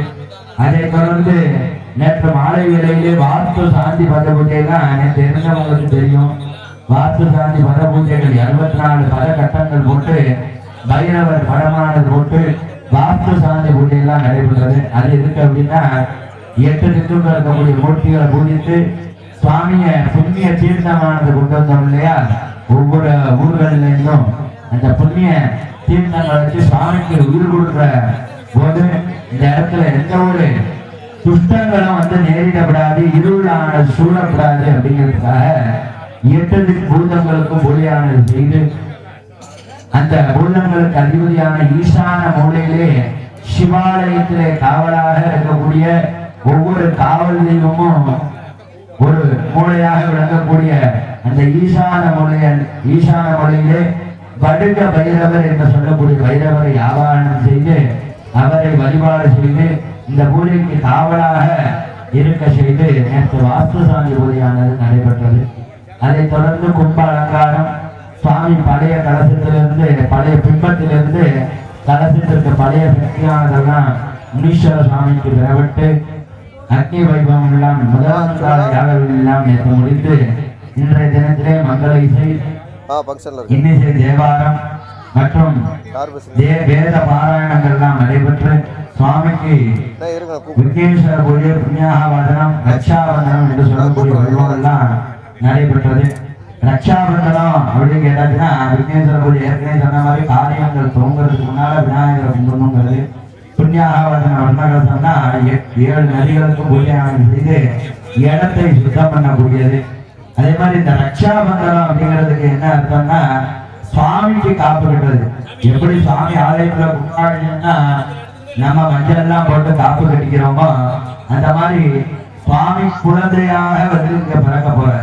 அதை தொடர்ந்து நேற்று மாலை வேளையிலே வாஸ்து சாந்தி பத பூஜைலாம் நேற்று இருந்தவங்களுக்கு தெரியும். வாஸ்து சாந்தி பத பூஜைகள் 64 பத கட்டங்கள் போட்டு பைரவர் படமானது போட்டு வாஸ்து சாந்தி பூஜை எல்லாம் நடைபெற்றது. அது எதுக்கு அப்படின்னா 8 திக்குகள் இருக்கக்கூடிய மூர்த்திகளை பூஜித்து சுவாமிய புண்ணிய தீர்த்தமானது கொண்டு வந்தோம் இல்லையா. ஒவ்வொரு ஊர்களிலும் அந்த புண்ணிய தீர்த்தங்களை வச்சு சுவாமிக்கு உயிர் கொடுக்கிற போது இந்த இடத்துல எந்த ஒரு துஷ்டங்களும் நேரிடப்படாது, இருளானது சூழப்படாது அப்படிங்கிறதுக்காக 8 பூதங்களுக்கும் ஒளியானது செய்து அந்த பூதங்களுக்கு அதிபதியான ஈசான மூலையிலே சிவாலயத்திலே காவலாக இருக்கக்கூடிய ஒவ்வொரு காவல் தெய்வமும் ஒரு மூலையாக விளங்கக்கூடிய அந்த ஈசான மூலையிலே வடுக பைரவர் என்று சொல்லக்கூடிய பைரவரை ஆவாகனம் செய்து அவரை வழிபாடு செய்து இந்த பூஜைக்கு காவலாக இருக்க செய்து நேற்று வாஸ்து சாந்தி பூஜையானது நடைபெற்றது. அதை தொடர்ந்து கும்ப அலங்காரம், சுவாமி பழைய கலசத்திலிருந்து பழைய பிம்பத்திலிருந்து கலசத்திற்கு பழைய சக்தியானதெல்லாம் முனீஸ்வர சுவாமிக்கு பெறப்பட்டு அக்னி வைபவம் எல்லாம் முதல் கால யாகங்கள் எல்லாம் நேற்று முடித்து இன்றைய தினத்திலே மங்கள இசை, இன்னிசை, தேவாரம் மற்றும் வேத பாராயணங்கள் எல்லாம் நடைபெற்று சுவாமிக்கு விக்னேஸ்வர பூஜை, புண்ணியாகவாதனம், ரட்சாபந்தனம் என்று சொல்லக்கூடிய வைபவம் எல்லாம் நடைபெற்றது. ரட்சாபந்தனம் அப்படின்னு கேட்டாச்சுன்னா விக்னேஸ்வர பூஜை ஏற்கனவே சொன்ன மாதிரி காரியங்கள் தோங்குறதுக்கு முன்னால விநாயகரை கும்பிடணுங்கிறது. புண்ணியாகவாதன வர்ணகம்னா 7 நதிகளுக்கும் பூஜையானது செய்து இடத்தை சுத்தம் பண்ணக்கூடியது. அதே மாதிரி இந்த ரட்சாபந்தனம் அப்படிங்கிறதுக்கு என்ன அர்த்தம்னா சுவாமிக்கு காப்பு கட்டுறது. எப்படி சுவாமி ஆலயத்துல கும்பிடுன்னா நம்ம மஞ்சள் எல்லாம் போட்டு காப்பு கட்டிக்கிறோமோ அந்த மாதிரி சுவாமி குழந்தையாக இங்க பிறக்க போற.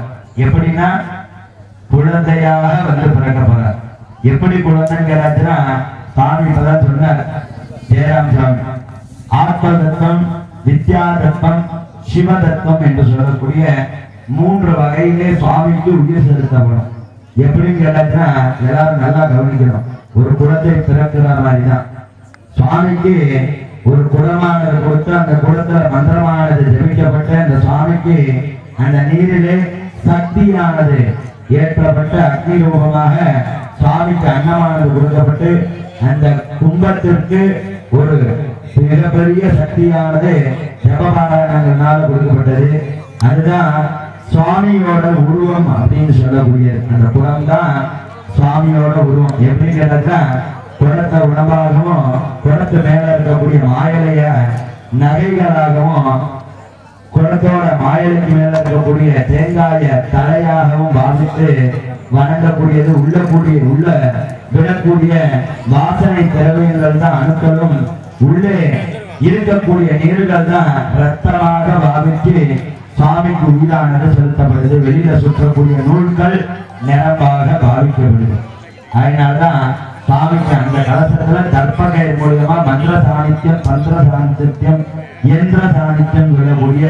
எப்படின்னா குழந்தையாக பிறக்க போற. எப்படி குழந்தைன்னு கேட்டாச்சுன்னா சுவாமி இப்பதான் சொன்னார் ஜெயராம் சுவாமி, ஆத்ம தத்துவம், வித்யா தத்துவம், சிவ தத்துவம் என்று சொல்லக்கூடிய 3 வகையிலே சுவாமிக்கு உயிர் செலுத்தப்படும். எப்படின்னு கேட்டாச்சுன்னா எல்லாரும் நல்லா கவனிக்கணும். ஒரு குழந்தை பிறக்கிற மாதிரிதான் சுவாமிக்கு ஒரு குடமானது கொடுத்து அந்த குடத்துல மந்திரமானது ஜபிக்கப்பட்டு அந்த சுவாமிக்கு அந்த நீரிலே சக்தியானது ஏற்றப்பட்ட அக்னி ரூபமாக சுவாமிக்கு அன்னமானது கொடுக்கப்பட்டு அந்த கும்பத்திற்கு ஒரு மிகப்பெரிய சக்தியானது ஜபபாராயணங்களால் கொடுக்கப்பட்டது. அதுதான் சுவாமியோட உருவம் அப்படின்னு சொல்லக்கூடியது. அந்த குடம் தான் சுவாமியோட உருவம். எப்படி கேட்டா குடத்தை உணவாகவும் குடத்து மேல இருக்கக்கூடிய மாயலைய நகைகளாகவும் குடத்தோட மாயலைக்கு மேல இருக்கக்கூடிய தேங்காய தலையாகவும் பாவித்து வணங்கக்கூடியது. உள்ள விடக்கூடிய வாசனை திரவியங்கள் தான் அணுக்களும் உள்ளே இருக்கக்கூடிய நீர்கள் தான் ரத்தமாக பாவித்து சுவாமிக்கு உயிரானது செலுத்தப்படுது. வெளியில சுற்றக்கூடிய நூல்கள் நிறமாக பாவிக்கப்படுது. அதனால்தான் சுவாமிக்கு அந்த கலசத்துல தர்ப்பகயிறு மூலியமா மந்திர சாணித்தியம், பந்திர சாணித்தியம், இயந்திர சாணித்தியம் சொல்லக்கூடிய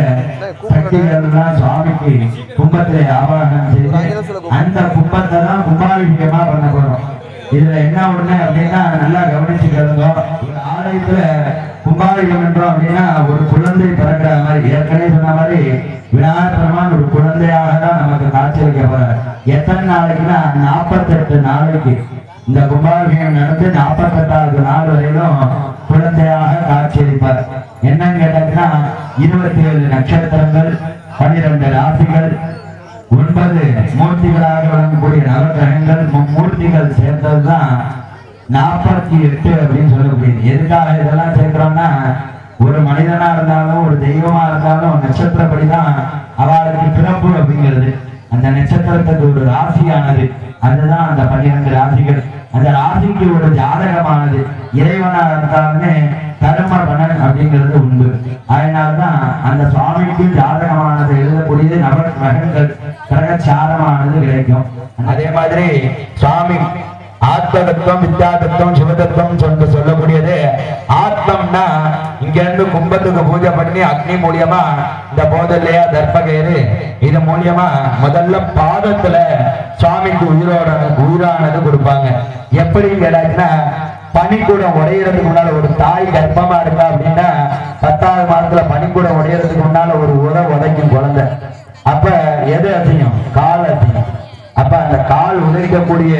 சக்திகள் எல்லாம் சுவாமிக்கு கும்பத்திலே ஆவாகனம் செய்து அந்த கும்பத்தை தான் கும்பாபிஷேகமா பண்ண போறோம். இதுல என்ன ஒண்ணு அப்படின்னா நல்லா கவனிச்சு கேளுங்க. ஒரு ஆலயத்துல கும்பாபிஷேகம் பண்றோம் அப்படின்னா ஒரு குழந்தை பிறக்கிற மாதிரி, ஏற்கனவே சொன்ன மாதிரி விநாயகர் பெருமான் ஒரு குழந்தையாக தான் நமக்கு காட்சியளிக்க போறார். எத்தனை நாளைக்குன்னா 48 நாளைக்கு இந்த கும்பாபிஷேகம் நடந்து 48வது நாள் வரையிலும் குழந்தையாக காட்சியளிப்பார். என்னன்னு கேட்டாங்கன்னா 27 நட்சத்திரங்கள், 12 ராசிகள், 9 மூர்த்திகளாக வழங்கக்கூடிய நவகிரகங்கள், மூர்த்திகள் சேர்ந்ததுதான் 48 அப்படின்னு சொல்லக்கூடியது. எதுக்காக இதெல்லாம் சேர்க்கிறோம்னா ஒரு மனிதனா இருந்தாலும் ஒரு தெய்வமா இருந்தாலும் நட்சத்திரப்படிதான் அவளுக்கு பிறப்பு அப்படிங்கிறது. அந்த நட்சத்திரத்துக்கு ஒரு ராசியானது, அதுதான் அந்த 12 ராசிகள். அந்த ராசிக்கு ஒரு ஜாதகமானது இறைவனா இருந்தாலுமே கர்ம பலன் அப்படிங்கிறது உண்டு. அதனால்தான் அந்த சுவாமிக்கு ஜாதகமானது எழுதக்கூடியது நவகிரகங்கள் கிரகச்சாரமானது கிடைக்கும். அதே மாதிரி சுவாமி ஆத்மதத்துவம், வித்யாதத்துவம், சிவதத்துவம் சொல்லக்கூடியது. ஆத்மம்னா இங்க இருந்து கும்பத்துக்கு பூஜை பண்ணி அக்னி மூலியமா இந்த போதல்லையா தர்ப்பகயிறு இது மூலியமா முதல்ல பாதத்துல சுவாமிக்கு உயிரானது கொடுப்பாங்க. எப்படி கேட்டாச்சுன்னா பனிக்கூடம் உடையறதுக்கு முன்னால ஒரு தாய் கர்ப்பமா இருக்கா அப்படின்னா 10வது மாதத்துல பனிக்கூடம் உடையறதுக்கு முன்னால ஒரு உதைக்கும் குழந்தை. அப்ப எது அசிங்கம்? கால் அசிங்கம். அப்ப அந்த கால் உதறிக்கக்கூடிய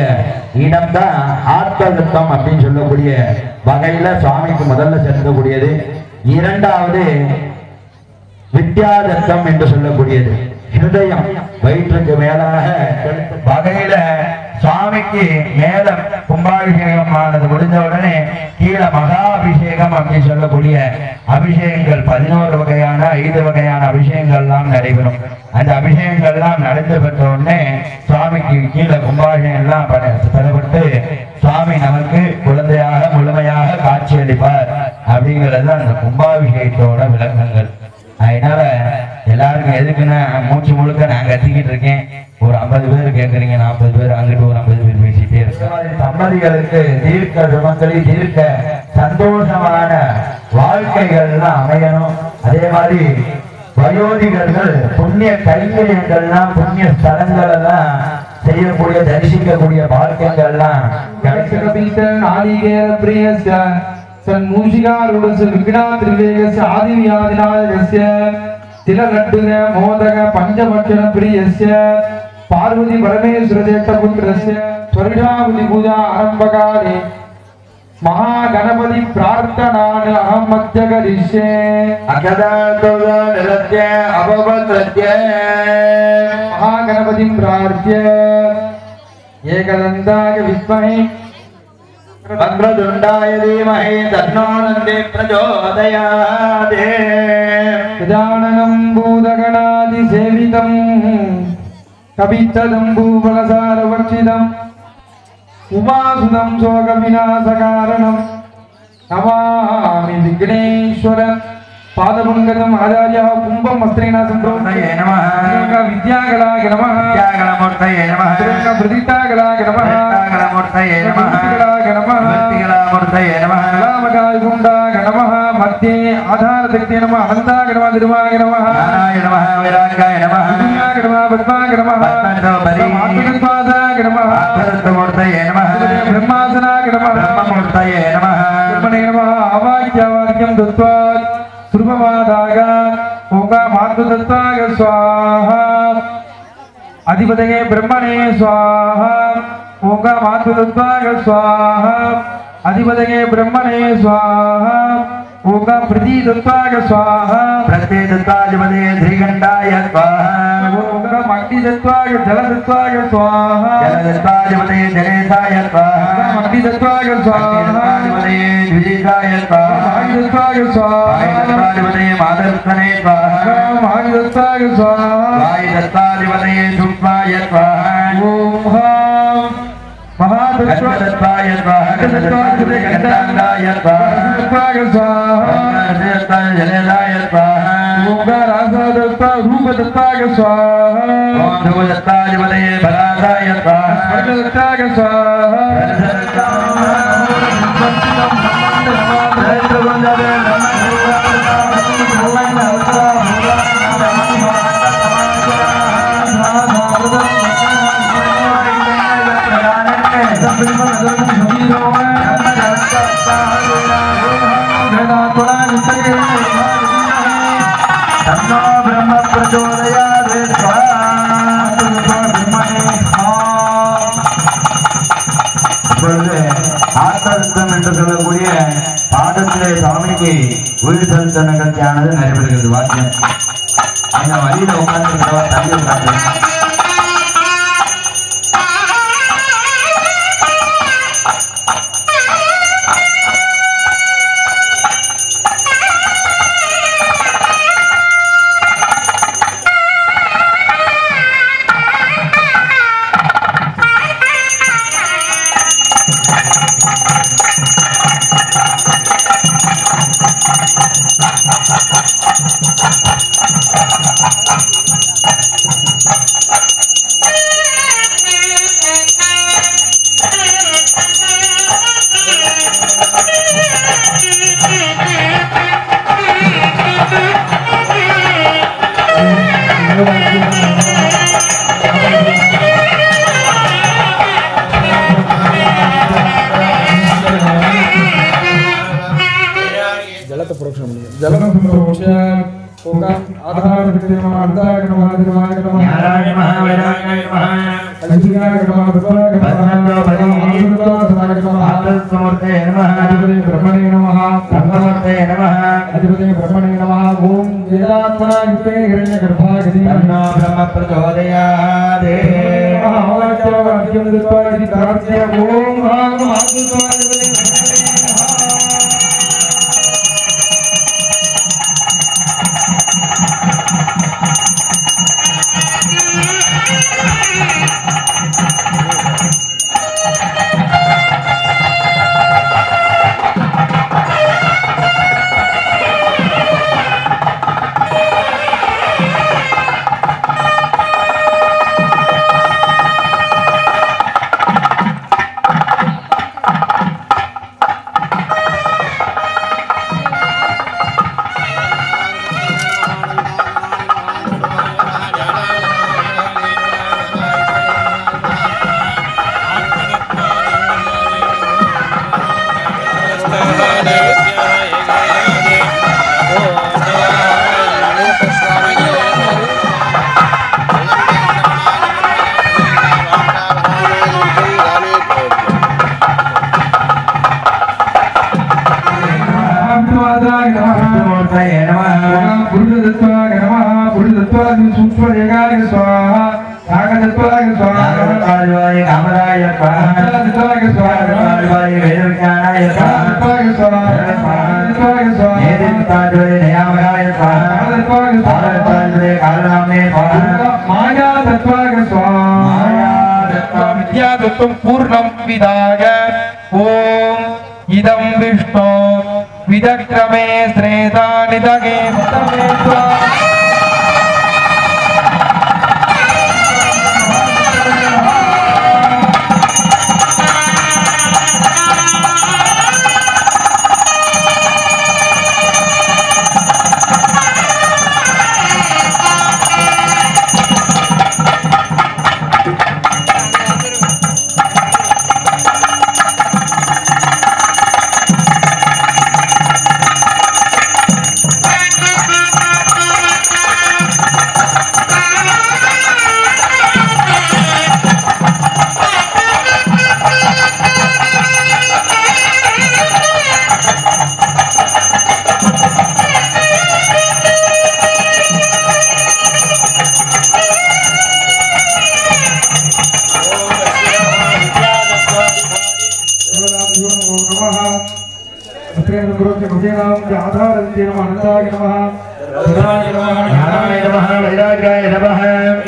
இடம் தான் ஆத்மதத்துவம் அப்படின்னு சொல்லக்கூடிய வகையில சுவாமிக்கு முதல்ல செலுத்தக்கூடியது. இரண்டாவது வித்யாதத்தம் என்று சொல்லக்கூடியது ஹிருதயம், வயிற்றுக்கு மேலாக வகையில சுவாமிக்கு மேல கும்பாபிஷேகமானது முடிஞ்ச உடனே கீழே மகாபிஷேகம் அப்படின்னு சொல்லக்கூடிய அபிஷேகங்கள் 11 வகையான 5 வகையான அபிஷேகங்கள் எல்லாம் நடைபெறும். அந்த அபிஷேகங்கள் எல்லாம் நடந்து பெற்ற உடனே சுவாமிக்கு கீழே கும்பாபிஷேகம் எல்லாம் பெறப்பட்டு சுவாமி நமக்கு குழந்தையாக முழுமையாக காட்சியளிப்பார் அப்படிங்கிறது அந்த கும்பாபிஷேகத்தோட விளக்கங்கள். அதனால எல்லாருக்கும் எதுக்குன்னா மூச்சு முழுக்க நான் கத்திக்கிட்டு இருக்கேன், ஒரு 50 பேர் கேட்கறீங்க, 40 பேர் அங்கிட்டு ஒரு 50 பேர் பேசிட்டே இருக்கேன். தம்பதிகளுக்கு தீர்க்க சுமங்கலி, தீர்க்க சந்தோஷமான வாழ்க்கைகள்லாம் அமையணும். அதே மாதிரி வயோதிகர்கள் புண்ணிய கைங்கரியங்கள்லாம் புண்ணிய ஸ்தலங்கள் எல்லாம் செய்யக்கூடிய தரிசிக்கக்கூடிய வாழ்க்கைகள்லாம் மோதக பஞ்சபட்சண பிரியஸ்ய பார்வதி பரமேஸ்வர தேட்டபுத்திரஸ்ய ஸ்வர்காவதி பூஜா ஆரம்பகாலே महागणपति प्रार्थनान अहम मध्य करिष्ये अकदातोदनृत्य अभवनृत्य महागणपति प्रार्थ्य एकदन्ताय विद्महे वक्रतुण्डाय धीमहि तन्नो नन्दि प्रचोदयात् गजाननं भूतगणादिसेवितं कपित्थजम्बूफलसारवर्षितम् उमासुदं शोकविनाशकारणं नमामि विघ्नेश्वर पादपङ्कजम् आचार्यः कुम्भं वस्त्रेण सम्प्रोक्तये नमः विद्यागणाय नमः विद्यागणमूर्तये नमः प्रदितागणाय नमः प्रदितागणमूर्तये नमः प्रदितागणाय नमः प्रदितागणमूर्तये नमः रामगाय गुण्डाय नमः मध्ये आधारशक्ते नमः अनन्ताय नमः निर्वाय नमः नाराय नमः वैरागाय नमः विद्याय नमः पद्माय नमः पद्मनाभाय नमः आत्मतत्त्वमूर्तये नमः ब्रह्मासनाय नमः ब्रह्ममूर्तये नमः ब्रह्मणे नमः अवाक्यवाक्यं दत्त्वा सुरभवादाय ओंकार मातृदत्ताय स्वाहा अधिपतये ब्रह्मणे स्वाहा ओंकार मातृदत्ताय स्वाहा अधिपतये ब्रह्मणे स्वाहा ओगा प्रतीदत्वाय स्वाहा प्रत्येदत्ताधिपते श्रीकण्ठाय स्वाहा ओगा मग्निदत्वाय जलदत्वाय स्वाहा जलदत्ताधिपते जलेशाय स्वाहा मग्निदत्वाय स्वाहा द्विजेशाय स्वाहा वायुदत्वाय स्वाहा दत्ताधिपते माधवस्तने स्वाहा वायुदत्ताय स्वाहा वायुदत्ताधिपते सूक्ष्माय स्वाहा ओम महादत्ताय स्वाहा दत्ताधिपते गन्धाय स्वाहा स्वाहा जलेशाय स्वाहा ओगा राजदत्ता रूपदत्ताय स्वाहा ओम ध्रुवदत्ताधिपते बलासाय स्वाहा दत्ताय स्वाहा ब्रह्म प्रचोदयात् ஆத்தர்த்தம் என்று சொல்லக்கூடிய பாதத்திலே சாமிக்கு உயிர் செலுத்த நிகழ்ச்சியானது நடைபெறுகிறது. வாக்கியம் அந்த வழியில உட்கார்ந்து தள்ளி உட்கார்ந்து पूर्णं विदाय ओम इदं विष्णु विदक्रमे श्रेता निदगे सर्वभूतेनां आधारन्ते नमः अनन्ताय नमः सुधाय नमः ज्ञानाय नमः वैराग्याय नमः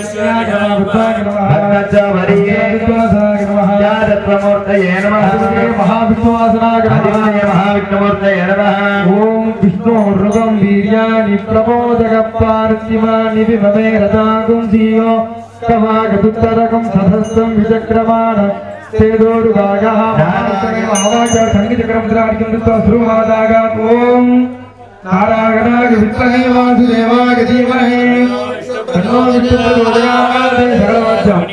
ईश्वराय नमः बुद्धाय नमः भक्तवरीये विद्वासाय नमः ज्ञानत्वमूर्तये नमः महाविद्वासनाय नमः महाविष्णुमूर्तये नमः ओम विष्णुर्रुगं वीर्याणि प्रबोधकपार्थिमानि विभवे रतागुं जीवो कवागदुत्तरकं सधस्तं विचक्रमाण तेदोरुगागः महावाचा संगीतक्रमद्राडिकं दत्वा श्रुवादागा ओम नारायणाय विद्महे वासुदेवाय धीमहि तन्नो विष्णुः प्रचोदयात् सर्ववज्रम्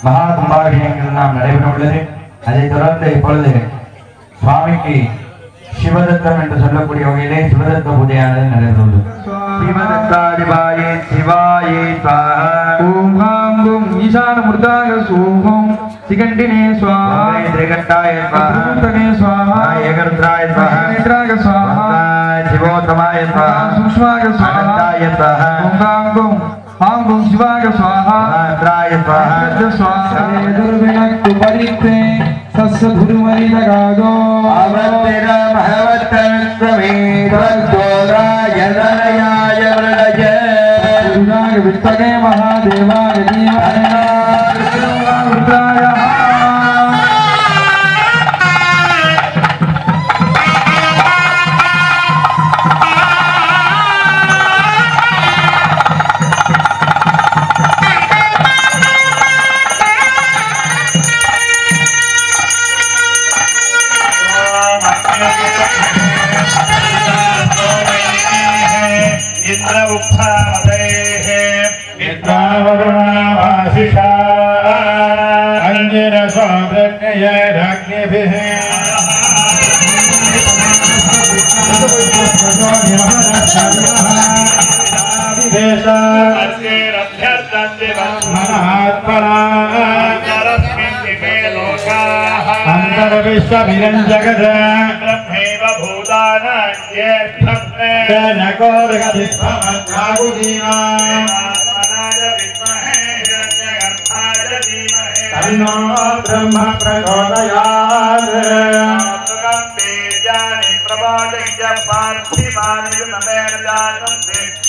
மகாகும்பாபிஷேகங்கள் நாம் நடைபெற உள்ளது. அதை தொடர்ந்து இப்பொழுது சுவாமிக்கு சிவதத்தம் என்று சொல்லக்கூடிய வகையிலே சிவதத்த பூஜையானது நடைபெறுள்ளது. சிவதத்தாதிபாயே சிவாயே ஸ்வாஹா. ஓம் ஹாம் கும் ஈசானமூர்த்தாய சோஹம் சிகண்டினே ஸ்வாஹா திரிகண்டாய ஸ்வாஹா த்ரிகுண்டனே ஸ்வாஹா ஏகருத்ராய ஸ்வாஹா நேத்ராய ஸ்வாஹா சிவோத்தமாய ஸ்வாஹா சூக்ஷ்மாய ஸ்வாஹா அனந்தாய ஸ்வாஹா ஓம் ஹாம் கும் शिवाय स्वाहा मन्त्राय स्वाहा स्वाहा दुर्विनक्तु परित्रे सस्सधुर्मरि लगागो अवत्तिर महवत्तस्वेदोराय नरयाय वृणज गुरुनाग वित्तगे महादेवाय धीमहि रुद्राय जगद ब्रह्मेव तन्नो ब्रह्म प्रचोदयात् बीजानि प्रबोधय्य पार्थिवानि नमेर्जातं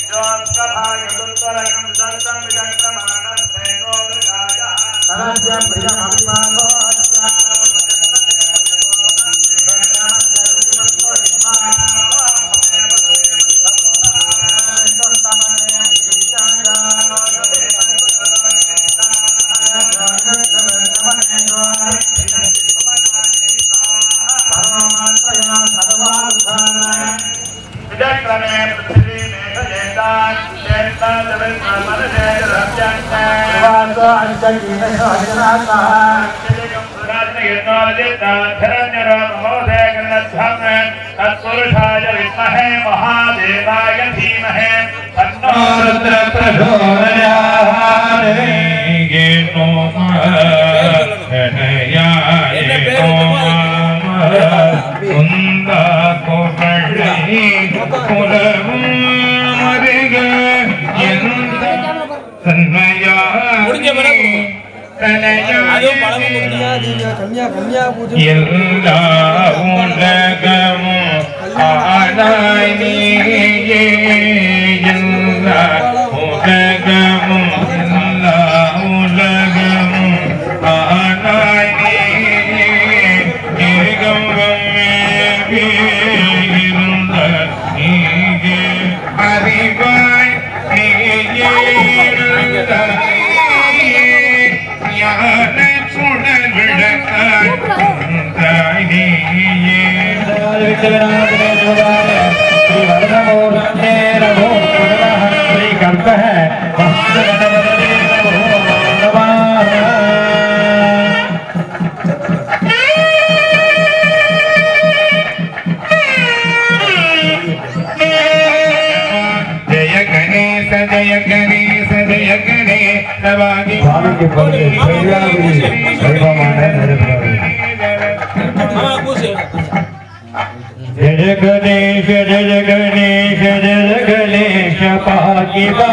ज्योत्सभायुत्तरकं दन्तं विचक्रमाणं प्रेमोदृगाय तस्य प्रियमभिमानो तत्पुरुषाय विद्महे महादेवाय धीमहि तन्नो रुद्र प्रचोदयात् எல்லா உலகமும் ஆனாய் நீயே எல்லா உலகமும் எல்லா உலகமும் ஆனாய் நீயே ஏகம்பம் இருந்த நீயே அறிவாய் நீயே ஞான சுடர் விளக்காய் श्री करता है இப்பொழுது பெரியாபுரி வைபவமான நடைபெறுகிறது. जय गणेश जय गणेश जय गणेश पाकिबा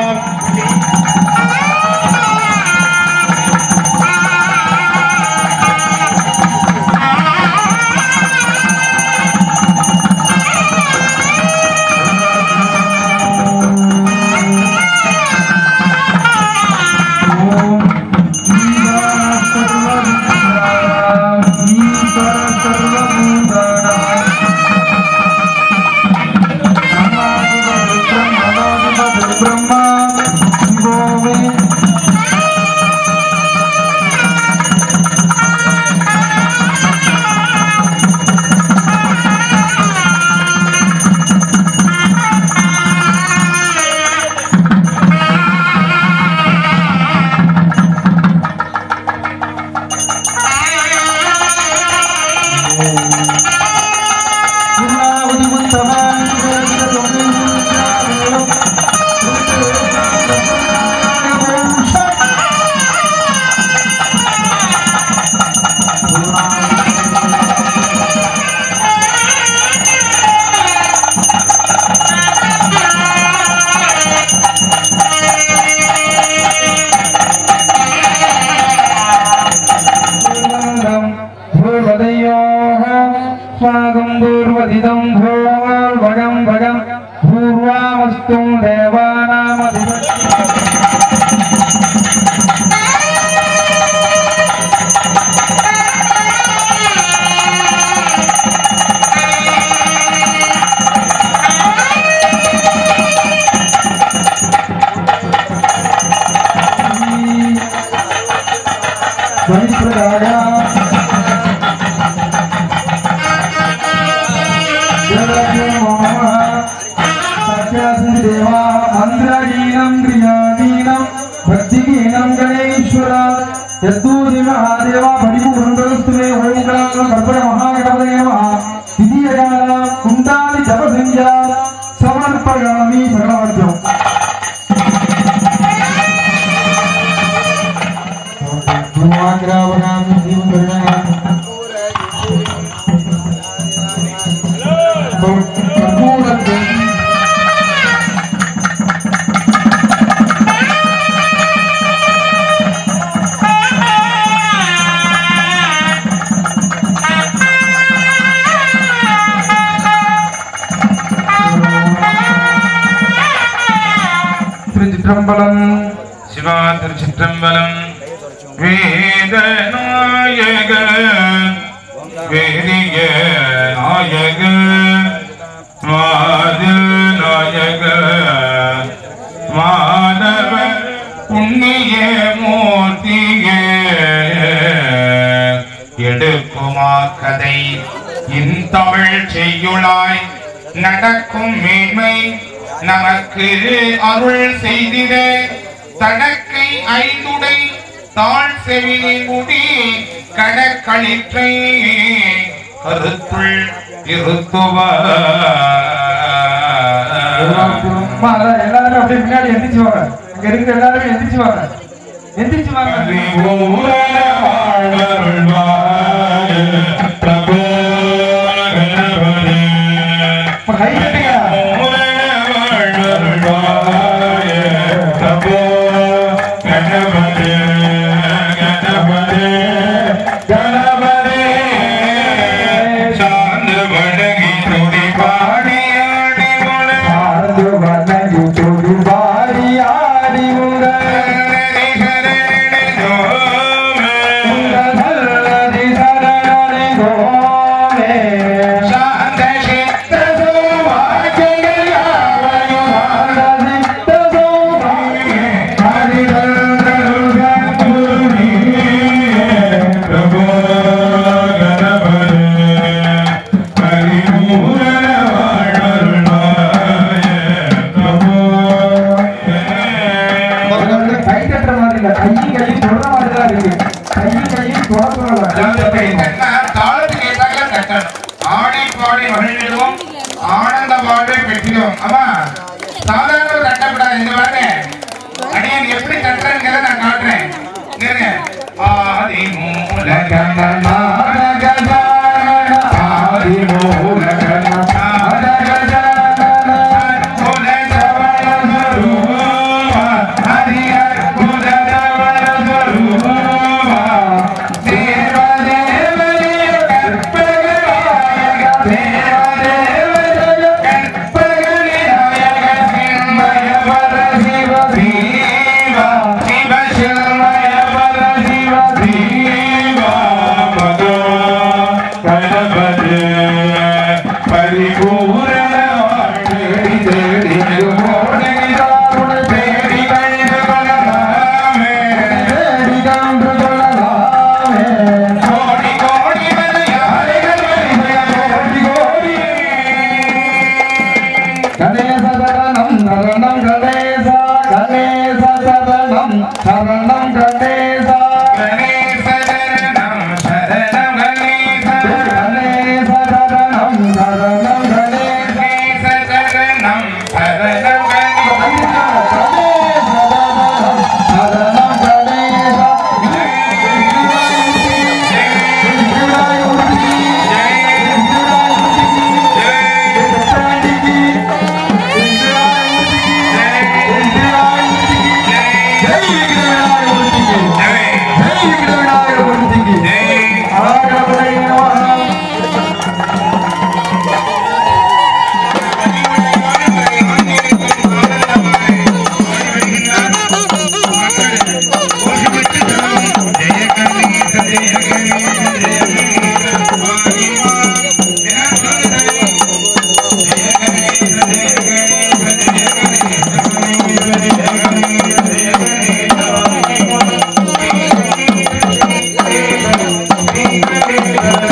சிவா திருச்சிற்றம்பலம். வேத நாயக வேதிய நாயக மாத நாயக மாதவ புண்ணிய மூர்த்தியே எடுக்குமா கதை இந்தமிழ் செய்யுளாய் நடக்கும் மேன்மை நமக்கு அருள் செய்திட தடக்கை ஐந்துடை தாழ் செவிலின் முடி கடற்களிற்றை கருத்துள் இருத்துவார். எல்லாரும் அப்படியே முன்னாடி எந்திரிச்சுவாங்க. இங்க இருக்கிற எல்லாருமே எந்திரிச்சுவாங்க. எந்திரிச்சுவாங்க. கை தட்டுங்க. ஆனந்த வாழ்வை பெற்றிடும். ஆமா, சாதாரண தட்டப்படாது. இந்த வாங்க அடியன் எப்படி தட்டுறேங்கிறத நான் காட்டுறேன். Thank you.